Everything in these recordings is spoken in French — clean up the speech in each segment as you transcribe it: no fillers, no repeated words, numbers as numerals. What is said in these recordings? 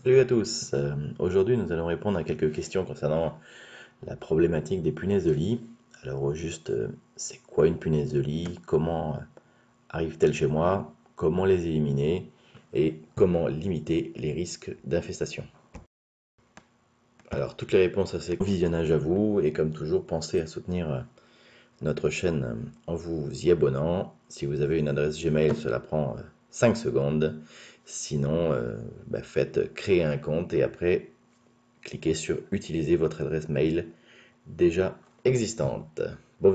Salut à tous. Aujourd'hui, nous allons répondre à quelques questions concernant la problématique des punaises de lit. Alors, au juste, c'est quoi une punaise de lit? Comment arrive-t-elle chez moi? Comment les éliminer? Et comment limiter les risques d'infestation? Alors, toutes les réponses à ces visionnage à vous. Et comme toujours, pensez à soutenir notre chaîne en vous y abonnant. Si vous avez une adresse Gmail, cela prend 5 secondes. Sinon, faites créer un compte et après, cliquez sur utiliser votre adresse mail déjà existante. Bon,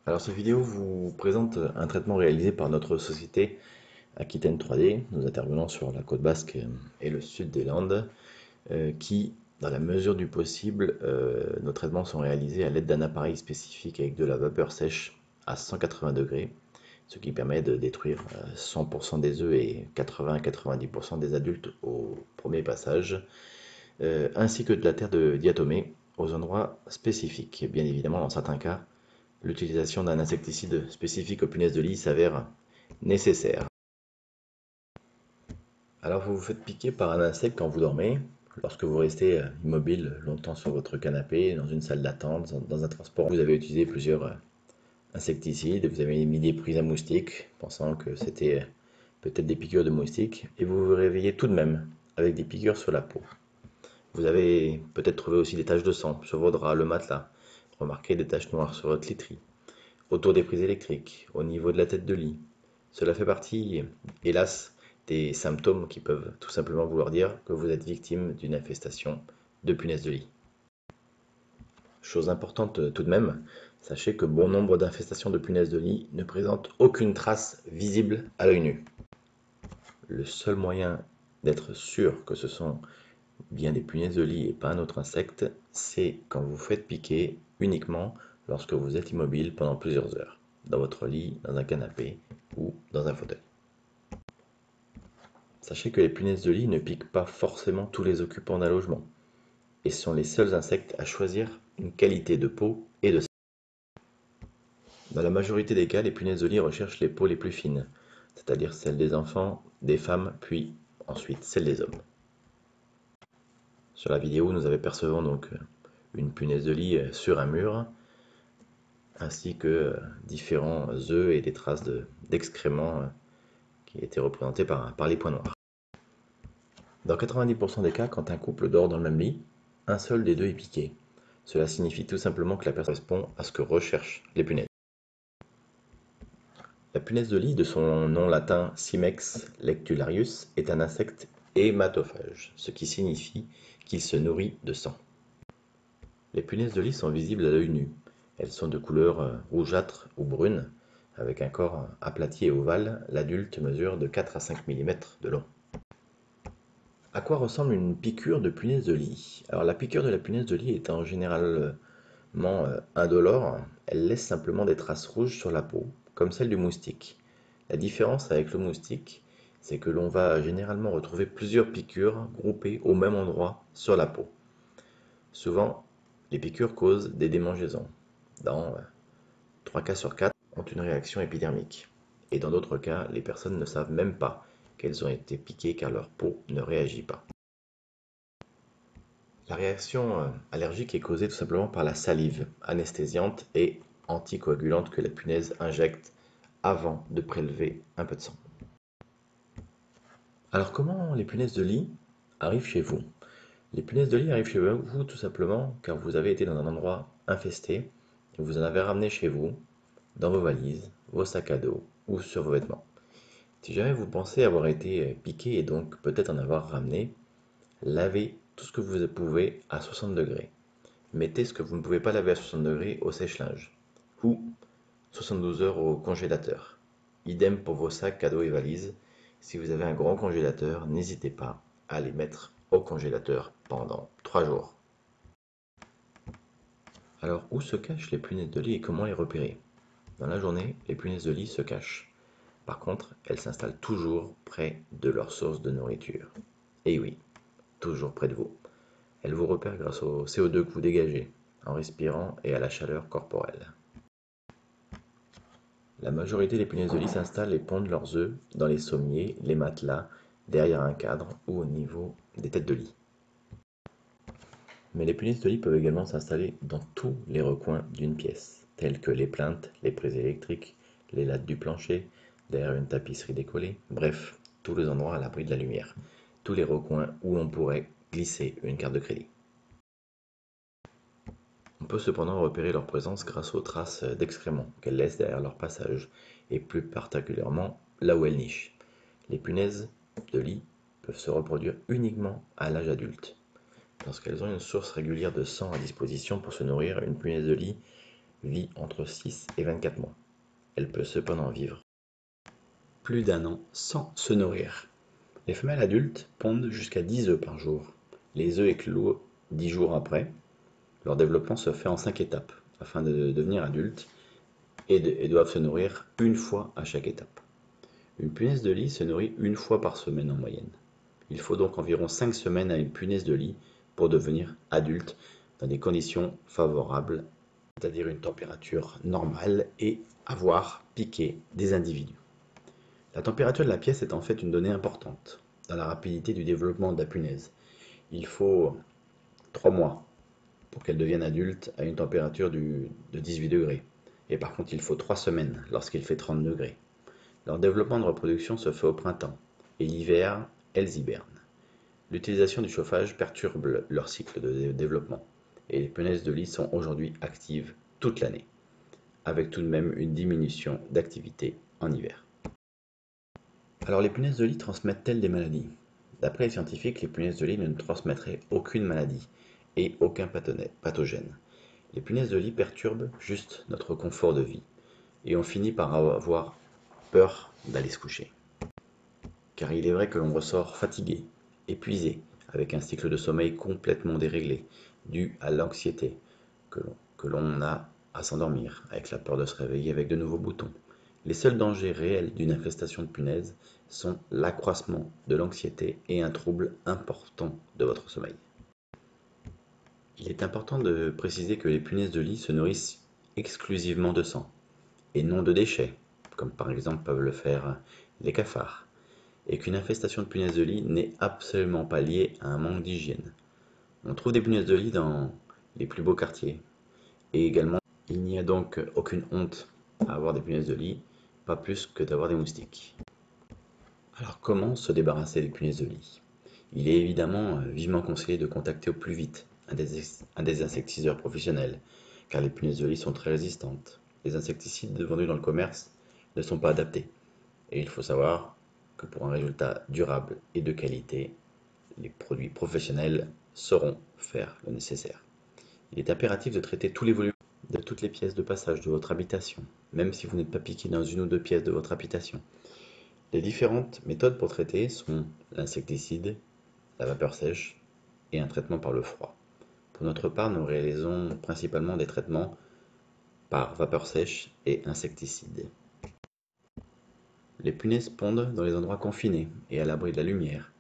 alors cette vidéo vous présente un traitement réalisé par notre société Aquitaine 3D. Nous intervenons sur la côte basque et le sud des Landes qui, dans la mesure du possible, nos traitements sont réalisés à l'aide d'un appareil spécifique avec de la vapeur sèche à 180 degrés, ce qui permet de détruire 100% des œufs et 80-90% des adultes au premier passage, ainsi que de la terre de diatomée aux endroits spécifiques. Bien évidemment, dans certains cas, l'utilisation d'un insecticide spécifique aux punaises de lit s'avère nécessaire. Alors vous vous faites piquer par un insecte quand vous dormez, lorsque vous restez immobile longtemps sur votre canapé, dans une salle d'attente, dans un transport. Vous avez utilisé plusieurs insecticides, vous avez mis des prises à moustiques, pensant que c'était peut-être des piqûres de moustiques, et vous vous réveillez tout de même avec des piqûres sur la peau. Vous avez peut-être trouvé aussi des taches de sang sur vos draps, le matelas, remarqué des taches noires sur votre literie, autour des prises électriques, au niveau de la tête de lit. Cela fait partie, hélas, des symptômes qui peuvent tout simplement vouloir dire que vous êtes victime d'une infestation de punaises de lit. Chose importante tout de même, sachez que bon nombre d'infestations de punaises de lit ne présentent aucune trace visible à l'œil nu. Le seul moyen d'être sûr que ce sont bien des punaises de lit et pas un autre insecte, c'est quand vous faites piquer uniquement lorsque vous êtes immobile pendant plusieurs heures, dans votre lit, dans un canapé ou dans un fauteuil. Sachez que les punaises de lit ne piquent pas forcément tous les occupants d'un logement, et sont les seuls insectes à choisir une qualité de peau et de sang. Dans la majorité des cas, les punaises de lit recherchent les peaux les plus fines, c'est-à-dire celles des enfants, des femmes, puis ensuite celles des hommes. Sur la vidéo, nous apercevons donc une punaise de lit sur un mur, ainsi que différents œufs et des traces d'excréments qui étaient représentés par les points noirs. Dans 90% des cas, quand un couple dort dans le même lit, un seul des deux est piqué. Cela signifie tout simplement que la personne correspond à ce que recherchent les punaises. La punaise de lit, de son nom latin Cimex lectularius, est un insecte hématophage, ce qui signifie qu'il se nourrit de sang. Les punaises de lit sont visibles à l'œil nu. Elles sont de couleur rougeâtre ou brune, avec un corps aplati et ovale. L'adulte mesure de 4 à 5 mm de long. À quoi ressemble une piqûre de punaise de lit? Alors la piqûre de la punaise de lit est en généralement indolore. Elle laisse simplement des traces rouges sur la peau, comme celle du moustique. La différence avec le moustique, c'est que l'on va généralement retrouver plusieurs piqûres groupées au même endroit sur la peau. Souvent, les piqûres causent des démangeaisons. Dans 3 cas sur 4, ont une réaction épidermique. Et dans d'autres cas, les personnes ne savent même pas qu'elles ont été piquées car leur peau ne réagit pas. La réaction allergique est causée tout simplement par la salive anesthésiante et anticoagulante que la punaise injecte avant de prélever un peu de sang. Alors comment les punaises de lit arrivent chez vous? Les punaises de lit arrivent chez vous tout simplement car vous avez été dans un endroit infesté et vous en avez ramené chez vous, dans vos valises, vos sacs à dos ou sur vos vêtements. Si jamais vous pensez avoir été piqué et donc peut-être en avoir ramené, lavez tout ce que vous pouvez à 60 degrés. Mettez ce que vous ne pouvez pas laver à 60 degrés au sèche-linge ou 72 heures au congélateur. Idem pour vos sacs, cadeaux et valises. Si vous avez un grand congélateur, n'hésitez pas à les mettre au congélateur pendant 3 jours. Alors, où se cachent les punaises de lit et comment les repérer? Dans la journée, les punaises de lit se cachent. Par contre, elles s'installent toujours près de leur source de nourriture. Et oui, toujours près de vous. Elles vous repèrent grâce au CO2 que vous dégagez, en respirant et à la chaleur corporelle. La majorité des punaises de lit s'installent et pondent leurs œufs dans les sommiers, les matelas, derrière un cadre ou au niveau des têtes de lit. Mais les punaises de lit peuvent également s'installer dans tous les recoins d'une pièce, tels que les plinthes, les prises électriques, les lattes du plancher, derrière une tapisserie décollée, bref, tous les endroits à l'abri de la lumière, tous les recoins où l'on pourrait glisser une carte de crédit. On peut cependant repérer leur présence grâce aux traces d'excréments qu'elles laissent derrière leur passage, et plus particulièrement là où elles nichent. Les punaises de lit peuvent se reproduire uniquement à l'âge adulte. Lorsqu'elles ont une source régulière de sang à disposition pour se nourrir, une punaise de lit vit entre 6 et 24 mois. Elle peut cependant vivre plus d'un an sans se nourrir. Les femelles adultes pondent jusqu'à 10 œufs par jour. Les œufs éclosent 10 jours après. Leur développement se fait en 5 étapes afin de devenir adultes et doivent se nourrir une fois à chaque étape. Une punaise de lit se nourrit une fois par semaine en moyenne. Il faut donc environ 5 semaines à une punaise de lit pour devenir adulte dans des conditions favorables, c'est-à-dire une température normale et avoir piqué des individus. La température de la pièce est en fait une donnée importante dans la rapidité du développement de la punaise. Il faut 3 mois pour qu'elle devienne adulte à une température de 18 degrés. Et par contre, il faut 3 semaines lorsqu'il fait 30 degrés. Leur développement de reproduction se fait au printemps, et l'hiver, elles hibernent. L'utilisation du chauffage perturbe leur cycle de développement, et les punaises de lit sont aujourd'hui actives toute l'année, avec tout de même une diminution d'activité en hiver. Alors les punaises de lit transmettent-elles des maladies? D'après les scientifiques, les punaises de lit ne transmettraient aucune maladie et aucun pathogène. Les punaises de lit perturbent juste notre confort de vie, et on finit par avoir peur d'aller se coucher. Car il est vrai que l'on ressort fatigué, épuisé, avec un cycle de sommeil complètement déréglé, dû à l'anxiété que l'on a à s'endormir, avec la peur de se réveiller avec de nouveaux boutons. Les seuls dangers réels d'une infestation de punaises sont l'accroissement de l'anxiété et un trouble important de votre sommeil. Il est important de préciser que les punaises de lit se nourrissent exclusivement de sang, et non de déchets, comme par exemple peuvent le faire les cafards, et qu'une infestation de punaises de lit n'est absolument pas liée à un manque d'hygiène. On trouve des punaises de lit dans les plus beaux quartiers, et également il n'y a donc aucune honte à avoir des punaises de lit, pas plus que d'avoir des moustiques. Alors comment se débarrasser des punaises de lit? Il est évidemment vivement conseillé de contacter au plus vite un désinsectiseur professionnel, car les punaises de lit sont très résistantes. Les insecticides vendus dans le commerce ne sont pas adaptés, et il faut savoir que pour un résultat durable et de qualité, les produits professionnels sauront faire le nécessaire. Il est impératif de traiter tous les volumes de toutes les pièces de passage de votre habitation, même si vous n'êtes pas piqué dans une ou deux pièces de votre habitation. Les différentes méthodes pour traiter sont l'insecticide, la vapeur sèche et un traitement par le froid. Pour notre part, nous réalisons principalement des traitements par vapeur sèche et insecticide. Les punaises pondent dans les endroits confinés et à l'abri de la lumière.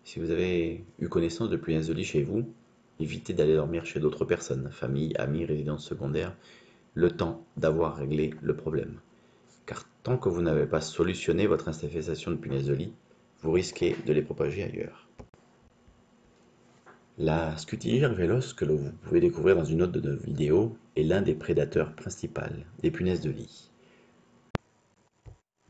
Si vous avez eu connaissance de punaises de lit chez vous, évitez d'aller dormir chez d'autres personnes, famille, amis, résidences secondaires, le temps d'avoir réglé le problème. Car tant que vous n'avez pas solutionné votre infestation de punaises de lit, vous risquez de les propager ailleurs. La Scutigère veloce, que vous pouvez découvrir dans une autre de nos vidéos, est l'un des prédateurs principaux des punaises de lit.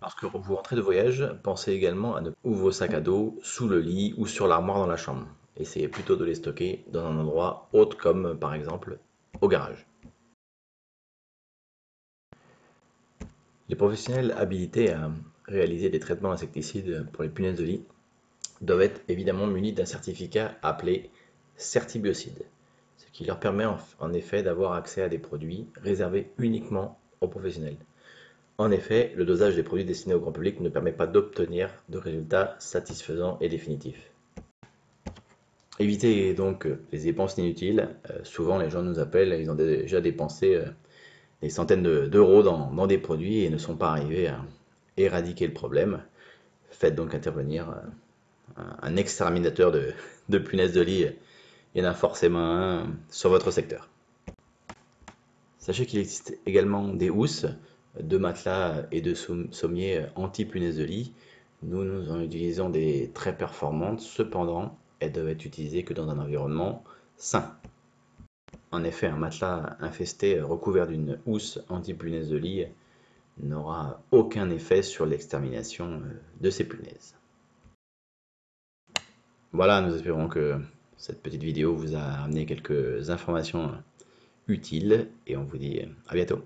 Lorsque vous rentrez de voyage, pensez également à ne pas ouvrir vos sacs à dos sous le lit ou sur l'armoire dans la chambre. Essayez plutôt de les stocker dans un endroit autre comme par exemple au garage. Les professionnels habilités à réaliser des traitements insecticides pour les punaises de lit doivent être évidemment munis d'un certificat appelé Certibiocide, ce qui leur permet en effet d'avoir accès à des produits réservés uniquement aux professionnels. En effet, le dosage des produits destinés au grand public ne permet pas d'obtenir de résultats satisfaisants et définitifs. Évitez donc les dépenses inutiles. Souvent, les gens nous appellent, ils ont déjà dépensé des centaines d'euros dans des produits et ne sont pas arrivés à éradiquer le problème. Faites donc intervenir un exterminateur de punaises de lit. Il y en a forcément un sur votre secteur. Sachez qu'il existe également des housses de matelas et de sommiers anti-punaises de lit. Nous en utilisons des très performantes, cependant, elles doivent être utilisées que dans un environnement sain. En effet, un matelas infesté recouvert d'une housse anti-punaise de lit n'aura aucun effet sur l'extermination de ces punaises. Voilà, nous espérons que cette petite vidéo vous a amené quelques informations utiles et on vous dit à bientôt.